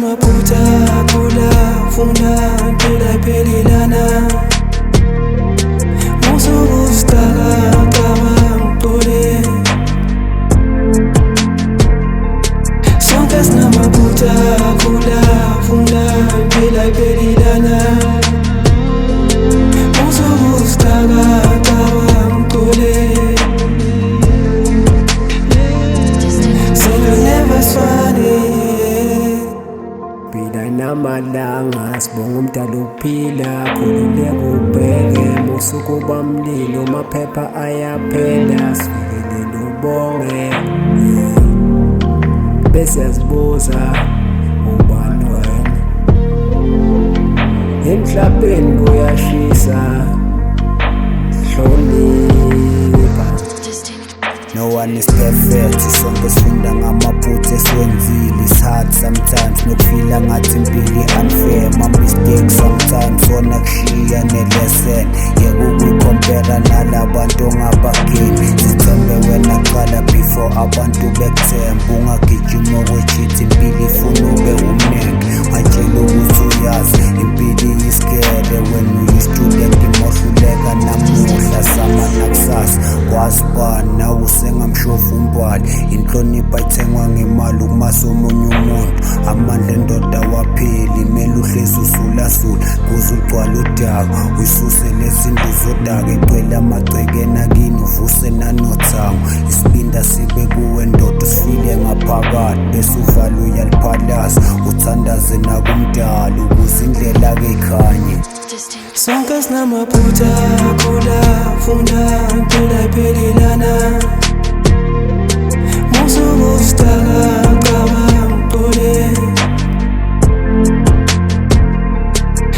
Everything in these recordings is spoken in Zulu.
sinamaphutha, khula, funda, impilo ayiphelelana. Musuku usitaka, cabanga ucole. Sonke sinamaphutha, khula, funda, impilo ayiphelelana. Musuku usitaka, cabanga ucole. Phila namalanga sibonga umdala ukuphila, khululeka ubheke musuku bamlilo maphepha ayaphela, sifikelele ubonge bese sibuza ubani wena. Emhlabeni kuyashisa, hlonipha. No one is perfect, sonke sifunda ngamaphutha esiwenzile. It's hard sometimes nokufila ngathi impilo unfair. My mistakes sometimes wona kushiya ne-lesson. Yeke ukuyikompera nalabantu ongabageni. Zithembe wena qala before abantu bekuthemba. Ungagijima okwechithi impilo ifuna ube umnengi. Watshela ukuthi uyazi impilo iyisikele. When uyi-student imohluleka namuhla sama nakusasa. Kwazi bani nawe sengamshofu umbhali. Inhlonipho ayithengwa ngemali ukumasa omunye umuntu. Amandla endoda wapheli mele uhlezi usulasula kuze ugcwale udaka. Uyisuse lezinto zodaka igcwele amagceke nakini uvuse nanothango. Isibinda sibe kuwe ndoda usifile ngaphakathi bese uvale uyaliphalaza. Uthandaze nakumdala ukuze indlela ke ikhanye. Sonke sinamaphutha, khula, funda, impilo ayiphelelana. Musuku usitaka, cabanga ucole.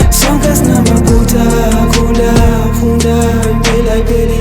Sonke sinamaphutha, khula, funda, impilo ayiphelelana.